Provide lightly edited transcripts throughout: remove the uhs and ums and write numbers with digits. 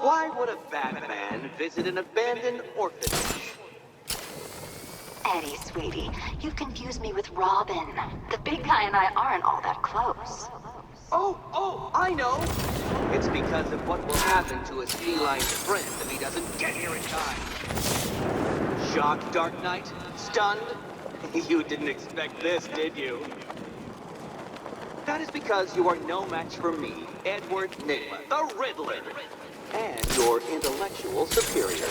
Why would a Batman visit an abandoned orphanage? Eddie, sweetie, you've confused me with Robin. The big guy and I aren't all that close. Oh, I know! It's because of what will happen to his feline friend if he doesn't get here in time. Shocked, Dark Knight? Stunned? You didn't expect this, did you? That is because you are no match for me, Edward Nigma, the Riddler, and your intellectual superior.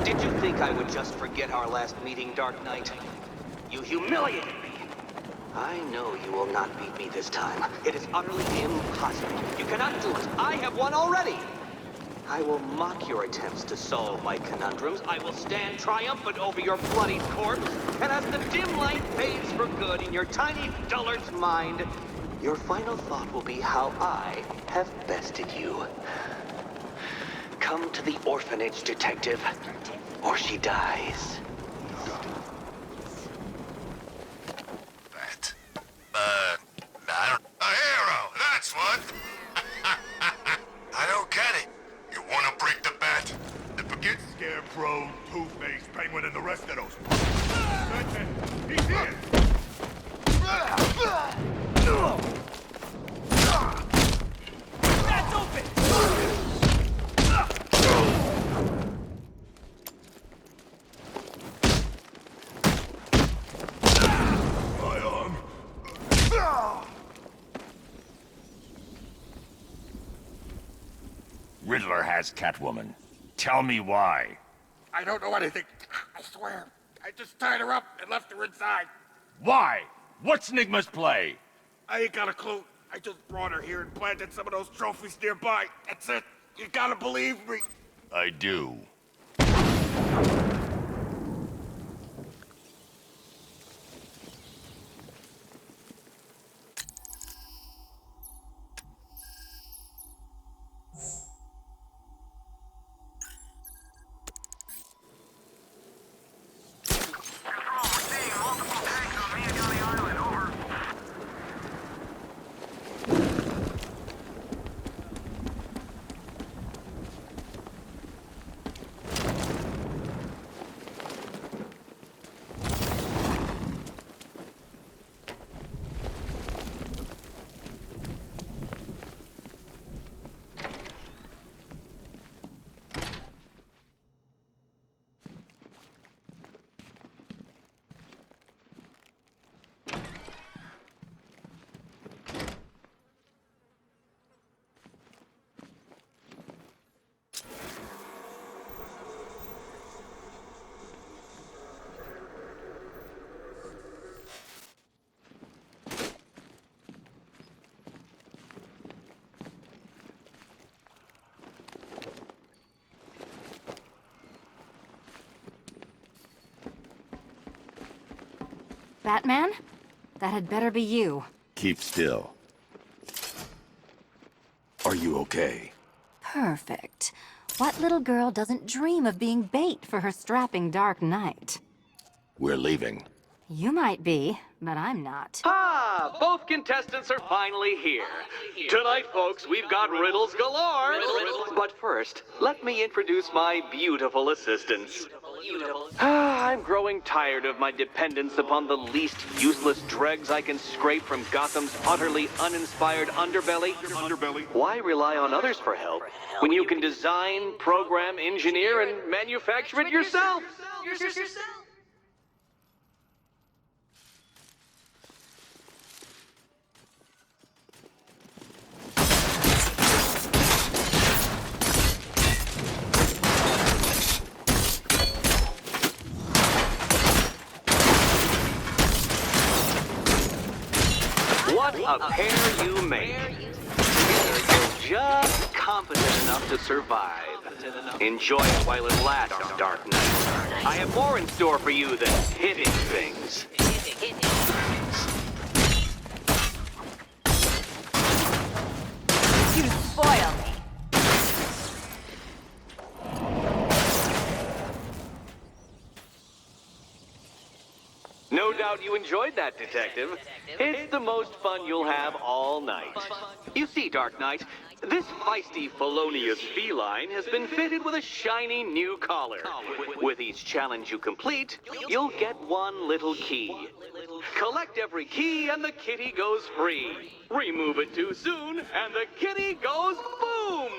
Did you think I would just forget our last meeting, Dark Knight? You humiliated me. I know you will not beat me this time. It is utterly impossible. You cannot do it. I have won already. I will mock your attempts to solve my conundrums. I will stand triumphant over your bloodied corpse. And as the dim light fades for good in your tiny dullard's mind, your final thought will be how I have bested you. Come to the orphanage, detective, or she dies. I don't... A hero, that's what! I don't get it. You wanna break the bat? Then forget Scarecrow, Two-Face, Penguin, and the rest of those... That's it! He's here! That's open! Riddler has Catwoman. Tell me why. I don't know anything. I swear. I just tied her up and left her inside. Why? What's Nigma's play? I ain't got a clue. I just brought her here and planted some of those trophies nearby. That's it. You gotta believe me. I do. Batman? That had better be you. Keep still. Are you okay? Perfect. What little girl doesn't dream of being bait for her strapping Dark Knight? We're leaving. You might be, but I'm not. Ah, both contestants are finally here. Tonight, folks, we've got riddles galore. But first, let me introduce my beautiful assistants. I'm growing tired of my dependence upon the least useless dregs I can scrape from Gotham's utterly uninspired underbelly. Why rely on others for help when you can design, program, engineer, and manufacture it yourself? What a pair you make. Together, you're just competent enough to survive. Enjoy it while it lasts, Dark Knight. I have more in store for you than hitting things. You spoil me. No doubt you enjoyed that, Detective. It's the most fun you'll have all night. You see, Dark Knight, This feisty felonious feline has been fitted with a shiny new collar. With each challenge you complete, you'll get one little key. Collect every key and the kitty goes free. Remove it too soon and the kitty goes boom!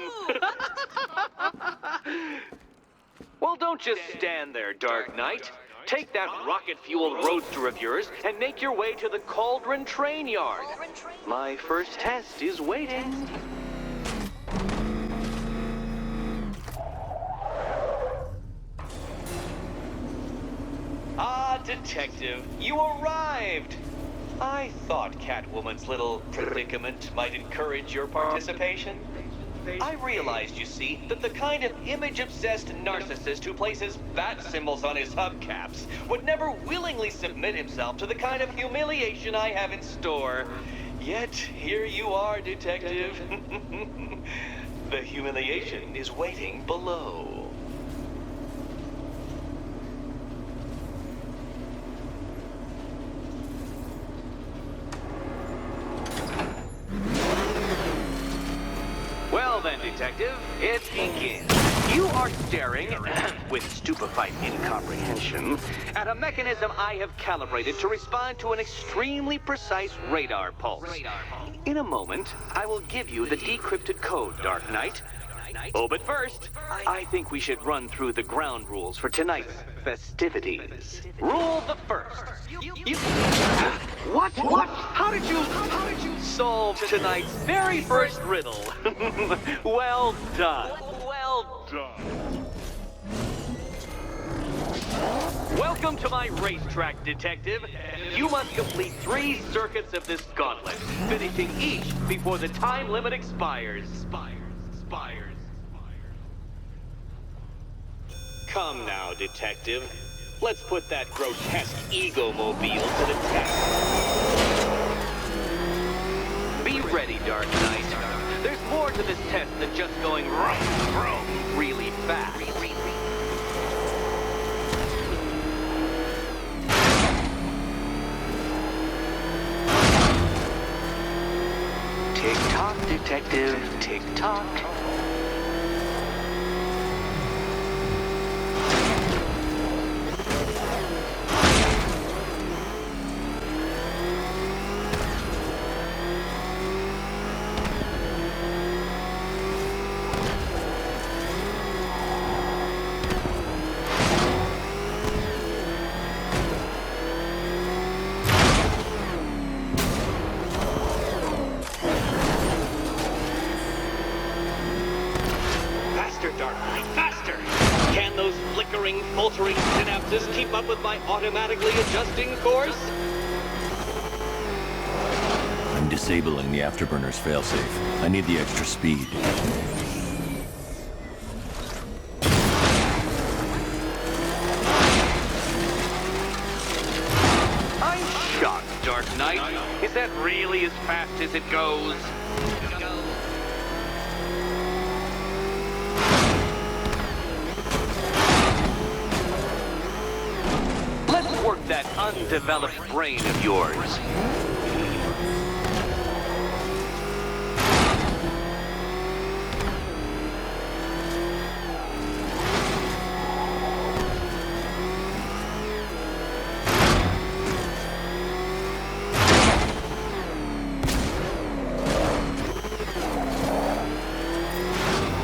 Well, don't just stand there, Dark Knight. Take that rocket-fueled roadster of yours and make your way to the Cauldron Train Yard. My first test is waiting. Ah, Detective, you arrived! I thought Catwoman's little predicament might encourage your participation. I realized, you see, that the kind of image-obsessed narcissist who places bat symbols on his hubcaps would never willingly submit himself to the kind of humiliation I have in store. Yet, here you are, Detective. The humiliation is waiting below. Well then, Detective, it begins. You are staring, with stupefied incomprehension, at a mechanism I have calibrated to respond to an extremely precise radar pulse. In a moment, I will give you the decrypted code, Dark Knight. Oh, but first, I think we should run through the ground rules for tonight's festivities. Rule the first. What? How did you solve tonight's very first riddle? Well done. Well done. Welcome to my racetrack, Detective. You must complete 3 circuits of this gauntlet, finishing each before the time limit expires. Come now, Detective. Let's put that grotesque ego-mobile to the test. Be ready, Dark Knight. There's more to this test than just going vroom, really fast. Tick-tock, Detective, tick-tock. Faltering synapses keep up with my automatically adjusting course? I'm disabling the afterburner's failsafe. I need the extra speed. I'm shocked, Dark Knight. Is that really as fast as it goes? Work that undeveloped brain of yours.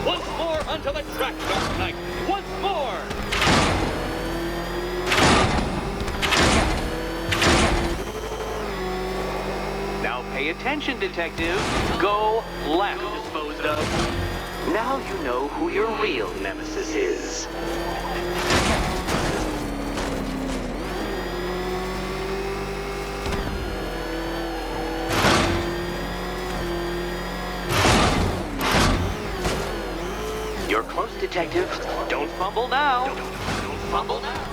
Once more onto the track, Dark Knight. Once more! Now pay attention, Detective. Go left, disposed of. Now you know who your real nemesis is. You're close, Detective. Don't fumble now. Don't fumble now.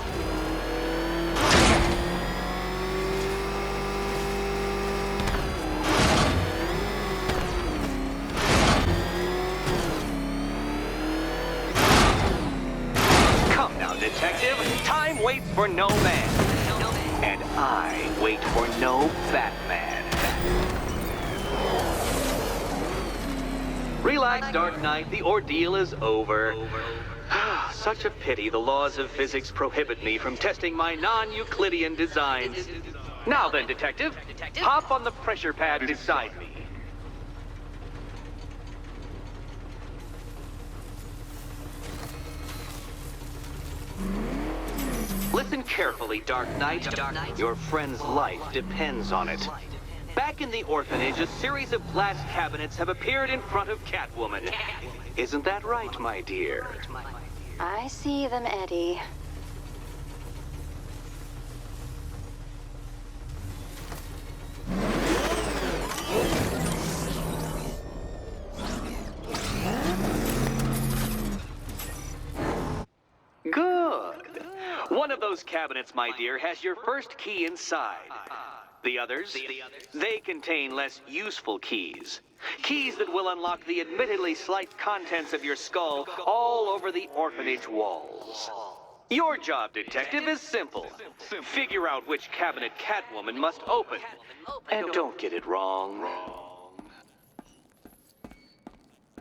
Detective, time waits for no man. And I wait for no Batman. Relax, Dark Knight. The ordeal is over. Such a pity the laws of physics prohibit me from testing my non-Euclidean designs. Now then, Detective, hop on the pressure pad beside me. Listen carefully, Dark Knight. Your friend's life depends on it. Back in the orphanage, a series of glass cabinets have appeared in front of Catwoman. Isn't that right, my dear? I see them, Eddie. Good. One of those cabinets, my dear, has your first key inside. The others, they contain less useful keys. Keys that will unlock the admittedly slight contents of your skull all over the orphanage walls. Your job, Detective, is simple. Figure out which cabinet Catwoman must open. And don't get it wrong.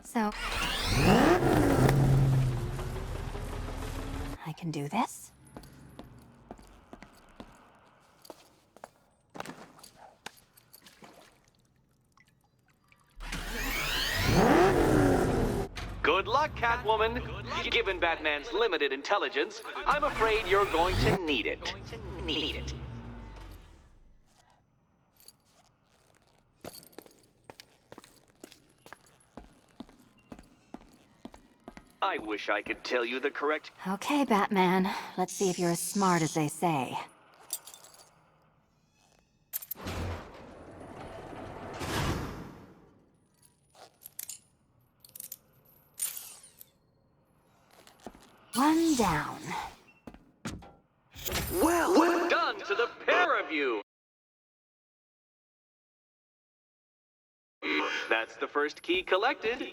So... I can do this? Good luck, Catwoman. Given Batman's limited intelligence, I'm afraid you're going to need it. I wish I could tell you the correct... Okay, Batman. Let's see if you're as smart as they say. One down. Well done to the pair of you! That's the first key collected.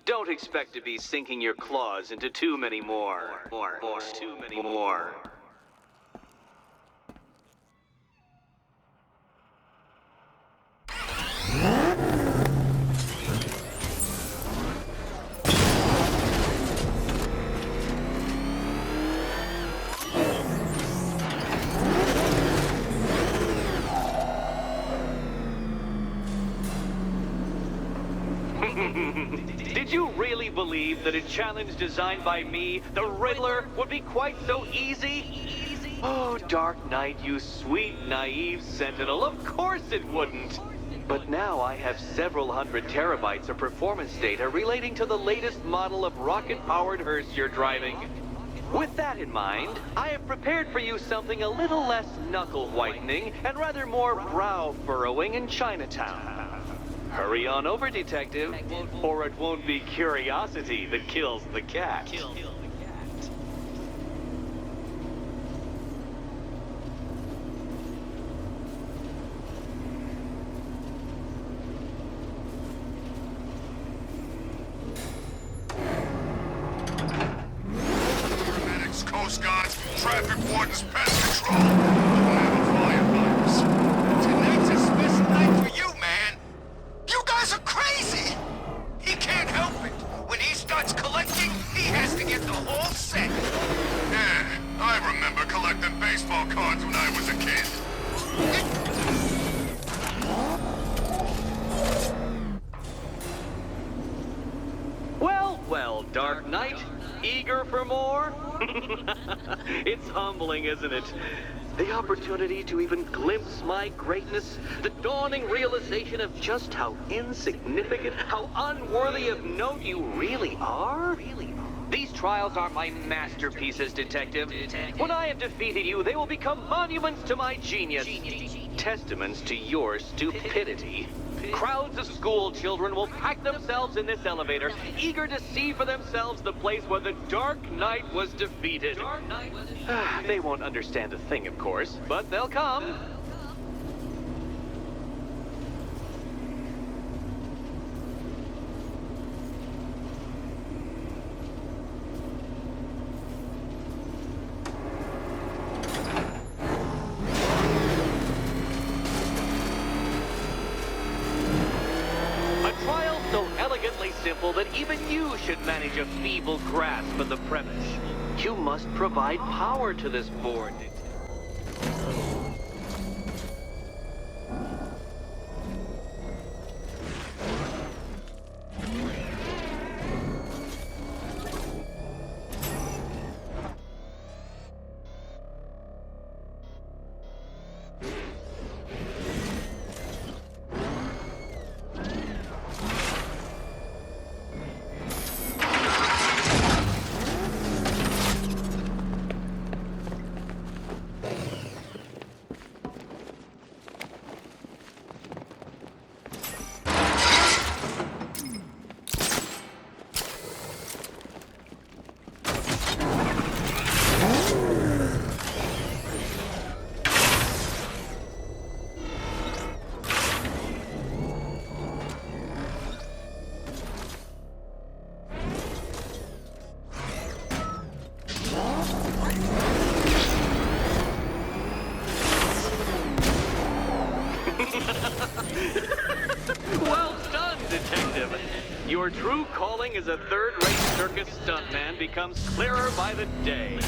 Don't expect to be sinking your claws into too many more. Too many more. Did you really believe that a challenge designed by me, the Riddler, would be quite so easy? Oh, Dark Knight, you sweet, naive sentinel, of course it wouldn't. But now I have several hundred terabytes of performance data relating to the latest model of rocket-powered hearse you're driving. With that in mind, I have prepared for you something a little less knuckle-whitening and rather more brow-furrowing in Chinatown. Hurry on over, Detective, or it won't be curiosity that kills the cat. Paramedics, Coast Guards, traffic wardens, pest control. Firefighters. Tonight's a special night for you, man. You guys are crazy! He can't help it. When he starts collecting, he has to get the whole set. Yeah, I remember collecting baseball cards when I was a kid. Well, Dark Knight, eager for more? It's humbling, isn't it? The opportunity to even glimpse my greatness, the dawning realization of just how insignificant, how unworthy of note you really are? These trials are my masterpieces, Detective. When I have defeated you, they will become monuments to my genius, testaments to your stupidity. Crowds of school children will pack themselves in this elevator, eager to see for themselves the place where the Dark Knight was defeated. They won't understand a thing, of course, but they'll come. So even you should manage a feeble grasp of the premise. You must provide power to this board. Well done, Detective. Your true calling as a third-rate circus stuntman becomes clearer by the day.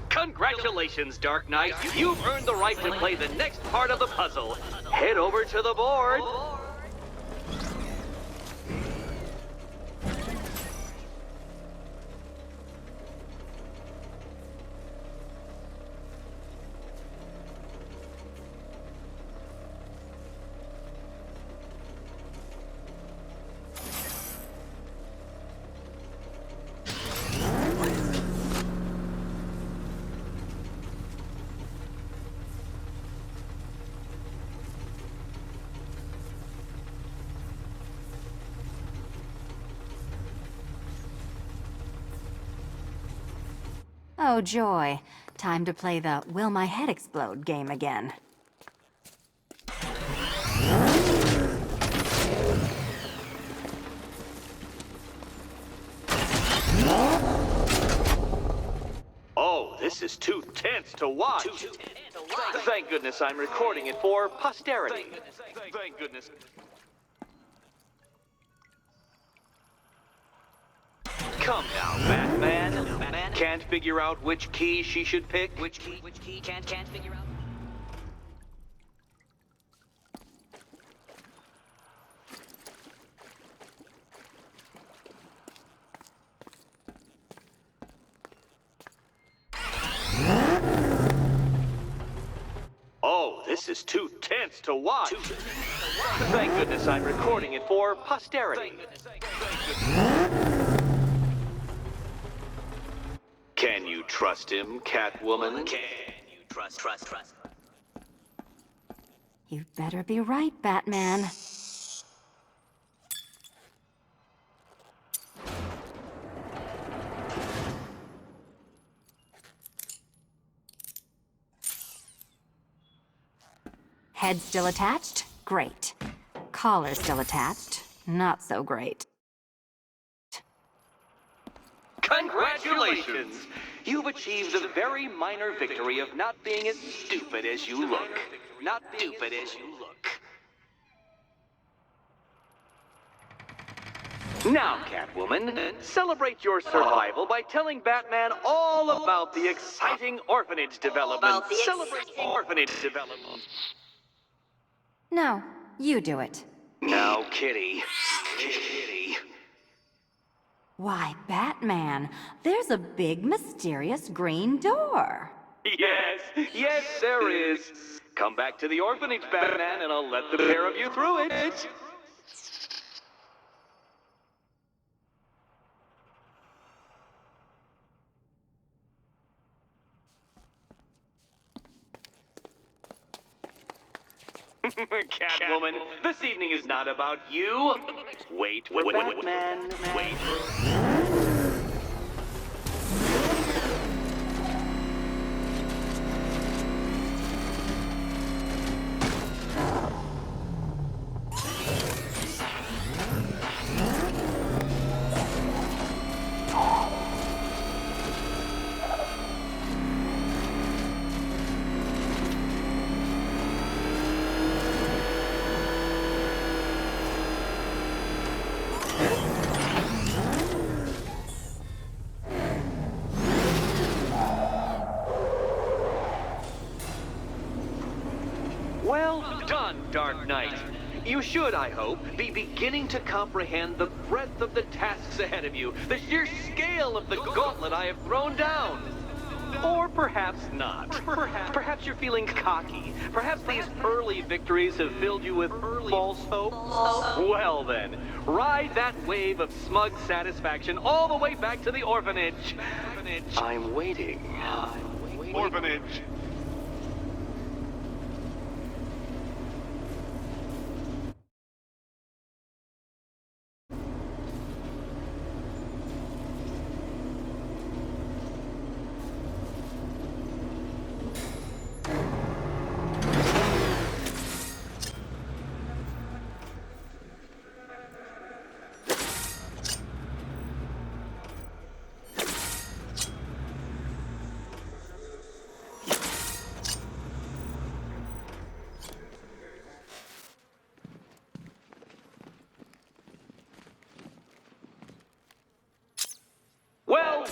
Congratulations, Dark Knight. You've earned the right to play the next part of the puzzle. Head over to the board. Oh, joy. Time to play the Will My Head Explode game again. Oh, this is too tense to watch. Thank goodness I'm recording it for posterity. Thank goodness. Come now, Batman. Can't figure out which key she should pick? Which key can't figure out? Oh, this is too tense to watch. Thank goodness I'm recording it for posterity. Can you trust him, Catwoman? Can you trust? You'd better be right, Batman. Head still attached? Great. Collar still attached? Not so great. Congratulations! You've achieved the very minor victory of not being as stupid as you look. Not stupid as you look. Now, Catwoman, celebrate your survival by telling Batman all about the exciting orphanage development. Celebrate orphanage development. No, you do it. Now, Kitty. Kitty. Why, Batman, there's a big, mysterious green door. Yes, there is. Come back to the orphanage, Batman, and I'll let the pair of you through it. Catwoman, this evening is not about you. Wait, Batman. Wait. Dark Knight. You should, I hope, be beginning to comprehend the breadth of the tasks ahead of you, the sheer scale of the gauntlet I have thrown down. Or perhaps not. Perhaps you're feeling cocky. Perhaps these early victories have filled you with false hope. Well then, ride that wave of smug satisfaction all the way back to the orphanage. I'm waiting. Orphanage.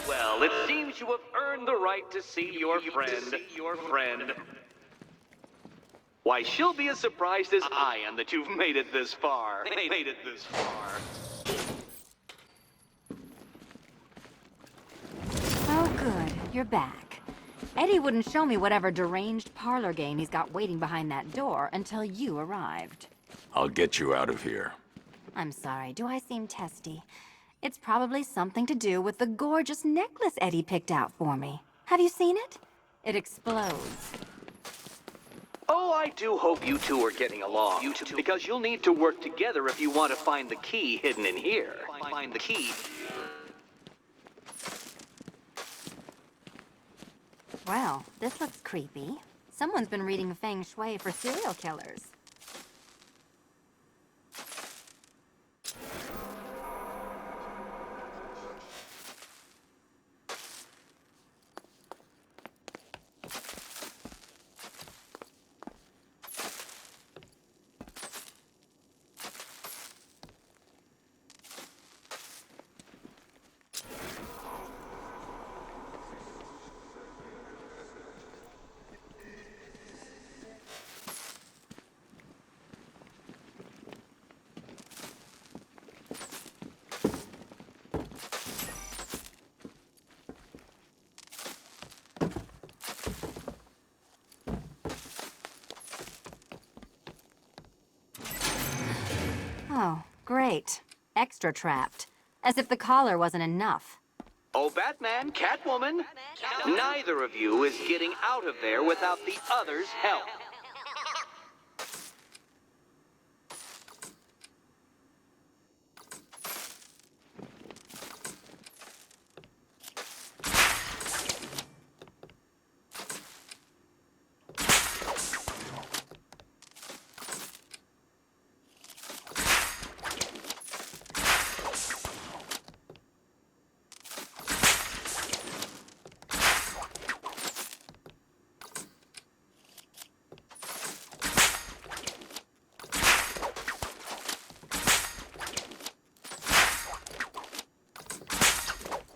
Well, it seems you have earned the right to see your friend. Why, she'll be as surprised as I am that you've made it this far. Oh, good. You're back. Eddie wouldn't show me whatever deranged parlor game he's got waiting behind that door until you arrived. I'll get you out of here. I'm sorry, do I seem testy? It's probably something to do with the gorgeous necklace Eddie picked out for me. Have you seen it? It explodes. Oh, I do hope you two are getting along. Because you'll need to work together if you want to find the key hidden in here. Find the key. Well, this looks creepy. Someone's been reading Feng Shui for serial killers. Oh, great. Extra trapped. As if the collar wasn't enough. Oh, Batman, Catwoman, neither of you is getting out of there without the other's help.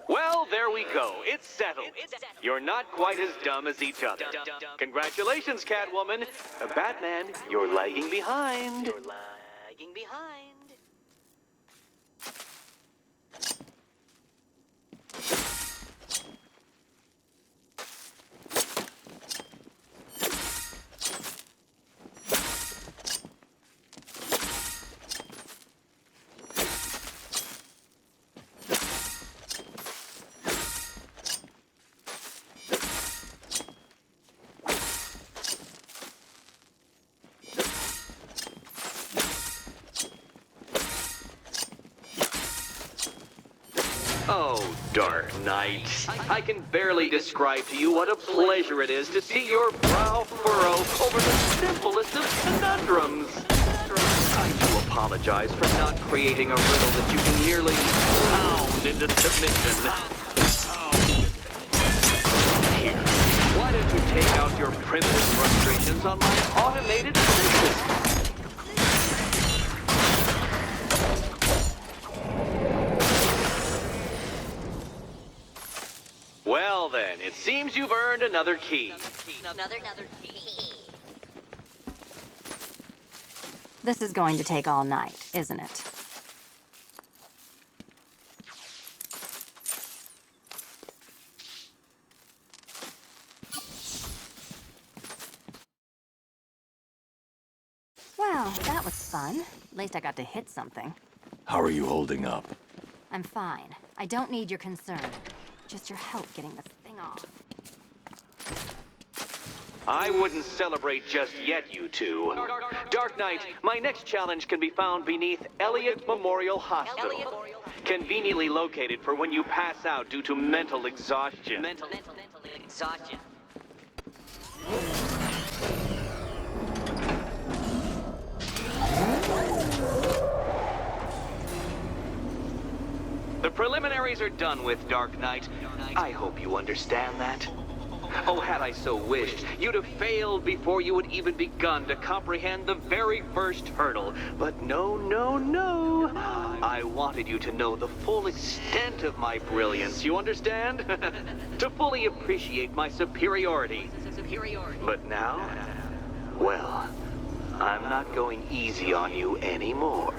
Well, there we go. It's settled. You're not quite as dumb as each other. Congratulations, Catwoman. Batman, you're lagging behind. Oh, Dark Knight. I can barely describe to you what a pleasure it is to see your brow furrow over the simplest of conundrums. I do apologize for not creating a riddle that you can merely pound into submission. Here, why don't you take out your primitive frustrations on my automated assistant? Well then, it seems you've earned another key. This is going to take all night, isn't it? Well, that was fun. At least I got to hit something. How are you holding up? I'm fine. I don't need your concern. Just your help getting this thing off. I wouldn't celebrate just yet, you two. Dark Knight, my next challenge can be found beneath Elliott Memorial Hospital. Conveniently located for when you pass out due to mental exhaustion. Mental exhaustion. The preliminaries are done with, Dark Knight. I hope you understand that. Oh, had I so wished, you'd have failed before you had even begun to comprehend the very first hurdle. But no, no, no. I wanted you to know the full extent of my brilliance, you understand? To fully appreciate my superiority. But now, well, I'm not going easy on you anymore.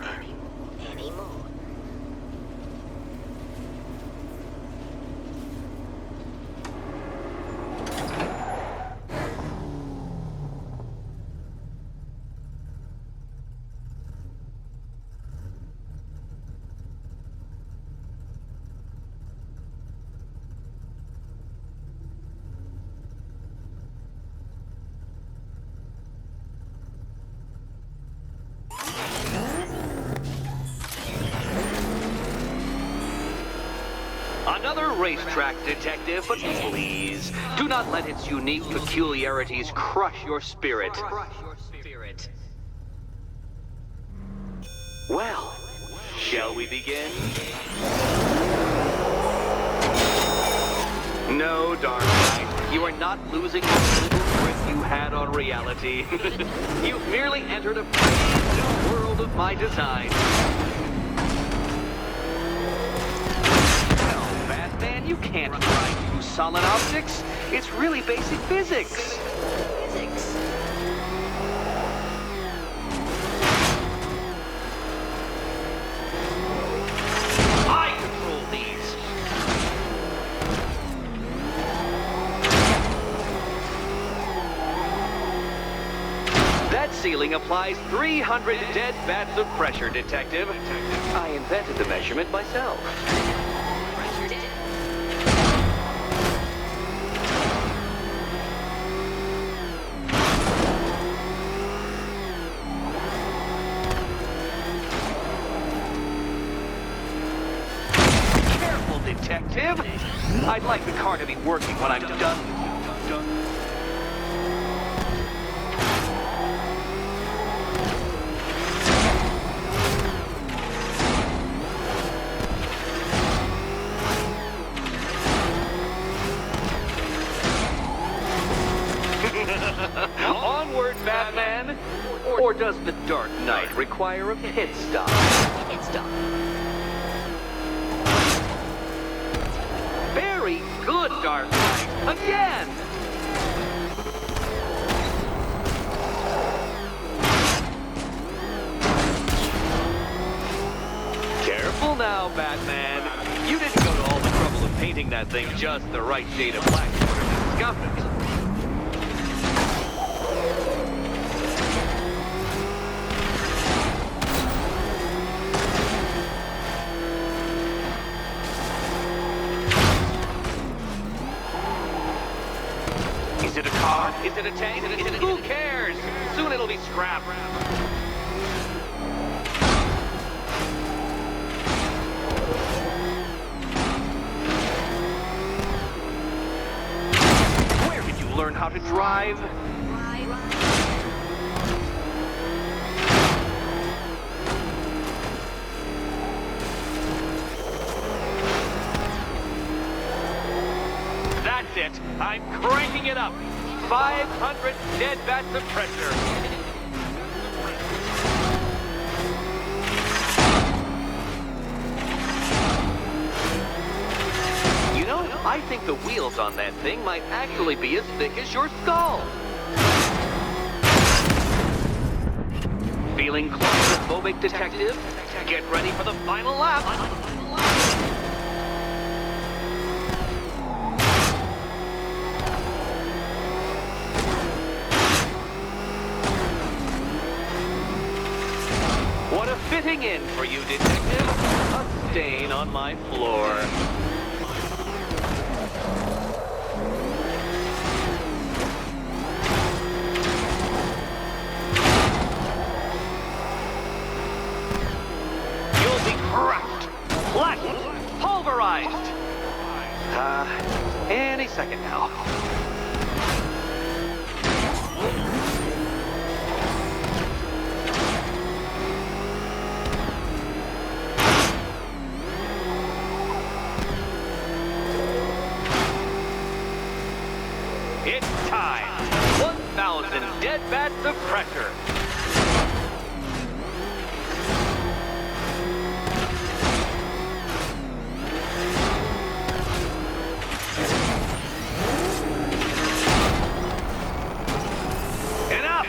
Another racetrack detective, but please, do not let its unique peculiarities crush your spirit. Well, shall we begin? No, Dark Knight, you are not losing the little grip you had on reality. You've merely entered a brave new world of my design. Man, you can't try to use solid objects. It's really basic physics. I control these. That ceiling applies 300 dead bats of pressure, Detective. I invented the measurement myself. Detective, I'd like the car to be working when I'm done with you. Onward, Batman! Or does the Dark Knight require a pit stop? Very good, Dark Knight. Again! Careful now, Batman. You didn't go to all the trouble of painting that thing just the right shade of black in order to scuff it. Is it a car? Is it a tank? Who cares? Soon it'll be scrap. Where did you learn how to drive? That's it. I'm cranking it up. 500 dead bats of pressure. You know, I think the wheels on that thing might actually be as thick as your skull. Feeling claustrophobic, detective? Get ready for the final lap. What a fitting end for you, detective. A stain on my floor. You'll be cracked, flattened, pulverized. Any second now. It's time. 1,000 dead bats of pressure. Enough!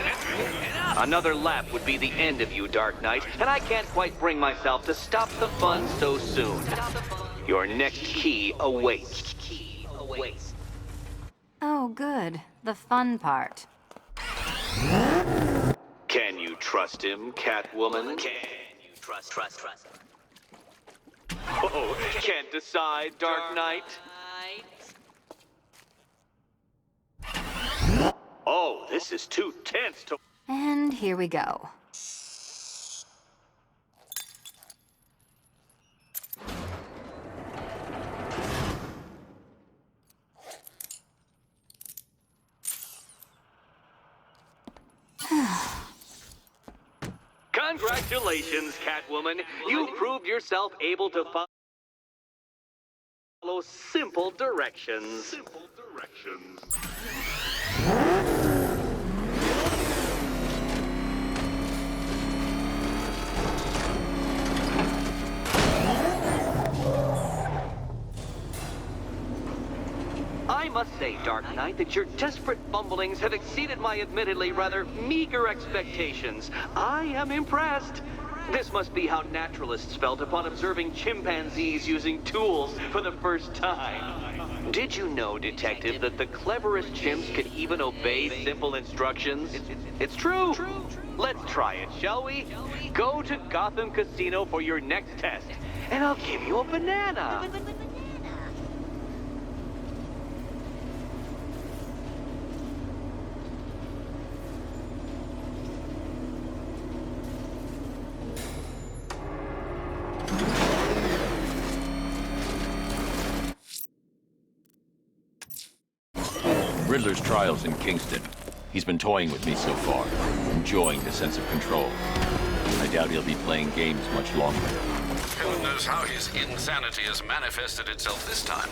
Another lap would be the end of you, Dark Knight, and I can't quite bring myself to stop the fun so soon. Your next key awaits. Oh, good. The fun part. Can you trust him, Catwoman? Can you trust? Oh, can't decide, Dark Knight. Oh, this is too tense to... And here we go. Congratulations, Catwoman. You proved yourself able to follow simple directions. I must say, Dark Knight, that your desperate fumblings have exceeded my admittedly rather meager expectations. I am impressed. This must be how naturalists felt upon observing chimpanzees using tools for the first time. Did you know, Detective, that the cleverest chimps could even obey simple instructions? It's true. Let's try it, shall we? Go to Gotham Casino for your next test, and I'll give you a banana. Riddler's trial's in Kingston. He's been toying with me so far, enjoying the sense of control. I doubt he'll be playing games much longer. Who knows how his insanity has manifested itself this time?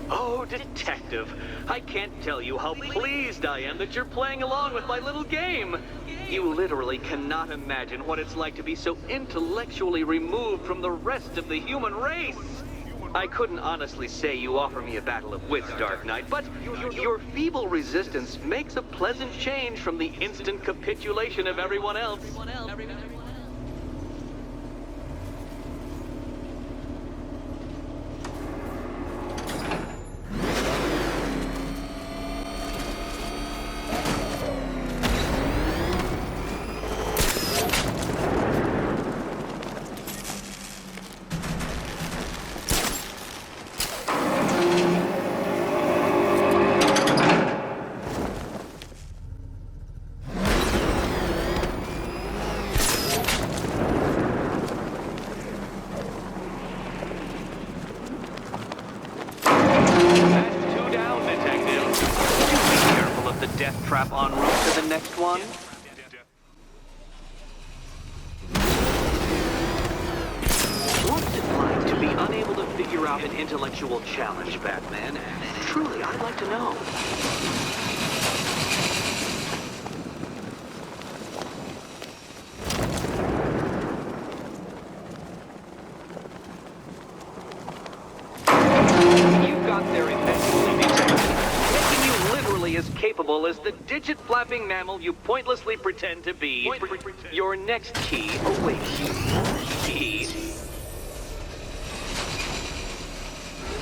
Oh, Detective, I can't tell you how pleased I am that you're playing along with my little game. You literally cannot imagine what it's like to be so intellectually removed from the rest of the human race. I couldn't honestly say you offer me a battle of wits, Dark Knight, but your feeble resistance makes a pleasant change from the instant capitulation of everyone else. Death trap en route to the next one? What's it like to be unable to figure out an intellectual challenge, Batman? Truly, I'd like to know. You capable as the digit-flapping mammal you pointlessly pretend to be. Your next key awaits you. Key.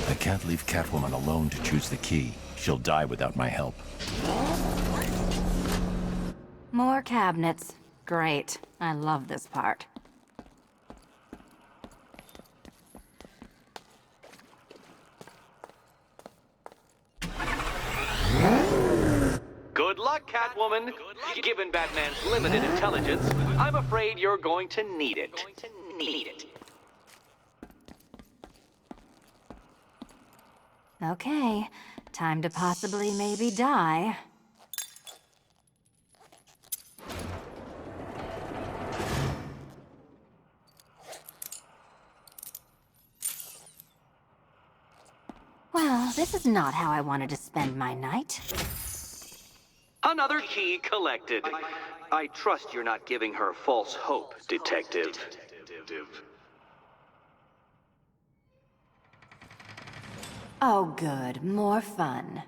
I can't leave Catwoman alone to choose the key. She'll die without my help. More cabinets. Great. I love this part. Good luck, Catwoman. Given Batman's limited intelligence, I'm afraid you're going to need it. Okay. Time to possibly maybe die. Well, this is not how I wanted to spend my night. Another key collected. I trust you're not giving her false hope, Detective. Oh, good. More fun.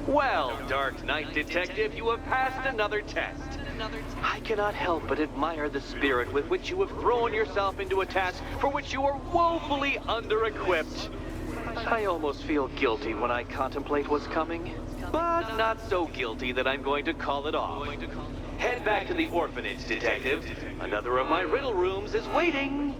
Well, Dark Knight Detective, you have passed another test. I cannot help but admire the spirit with which you have thrown yourself into a task for which you are woefully under-equipped. I almost feel guilty when I contemplate what's coming, but not so guilty that I'm going to call it off. Head back to the orphanage, Detective. Another of my riddle rooms is waiting.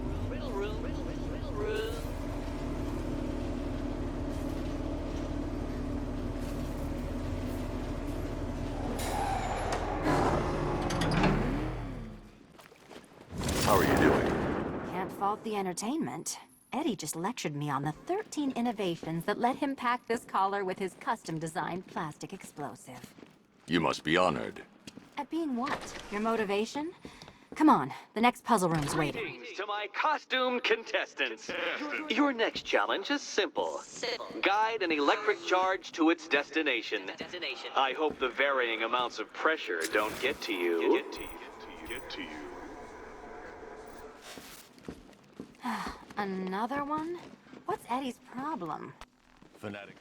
How are you doing? Can't fault the entertainment. Eddie just lectured me on the 13 innovations that let him pack this collar with his custom-designed plastic explosive. You must be honored. At being what? Your motivation? Come on, the next puzzle room's waiting. Greetings to my costumed contestants. Your next challenge is simple. Guide an electric charge to its destination. I hope the varying amounts of pressure don't get to you. Another one? What's Eddie's problem? Fanatic.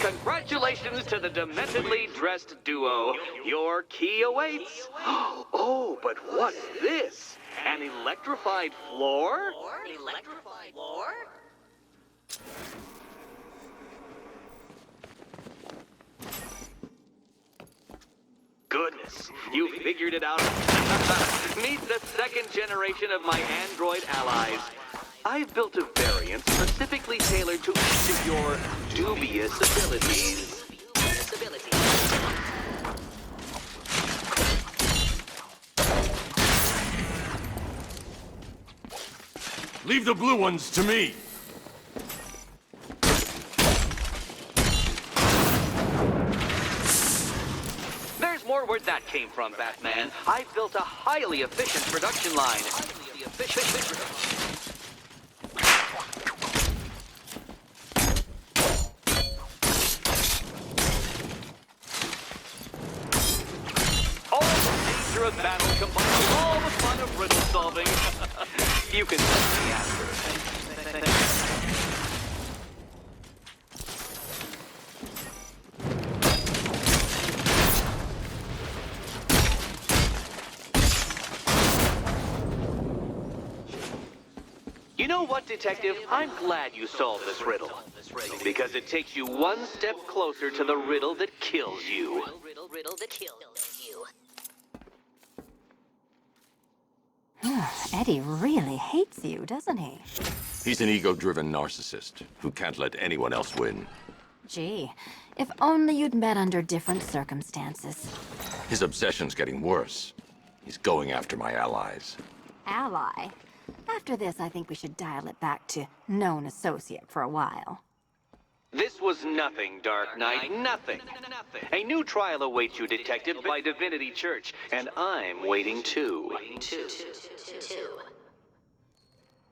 Congratulations to the dementedly dressed duo. Your key awaits. Oh, but what's this? An electrified floor? Electrified floor? Goodness, you figured it out. Meet the second generation of my android allies. I've built a variant specifically tailored to each of your dubious abilities. Leave the blue ones to me. There's more where that came from, Batman. I've built a highly efficient production line. ultimate battle combines all the fun of riddle solving. You can thank me after. You know what, Detective? I'm glad you solved this riddle. Because it takes you one step closer to the riddle that kills you. Riddle that kills you. Eddie really hates you, doesn't he? He's an ego-driven narcissist who can't let anyone else win. Gee, if only you'd met under different circumstances. His obsession's getting worse. He's going after my allies. Ally? After this, I think we should dial it back to known associate for a while. This was nothing, Dark Knight, nothing. A new trial awaits you, Detective, by Divinity Church, and I'm waiting too. Two.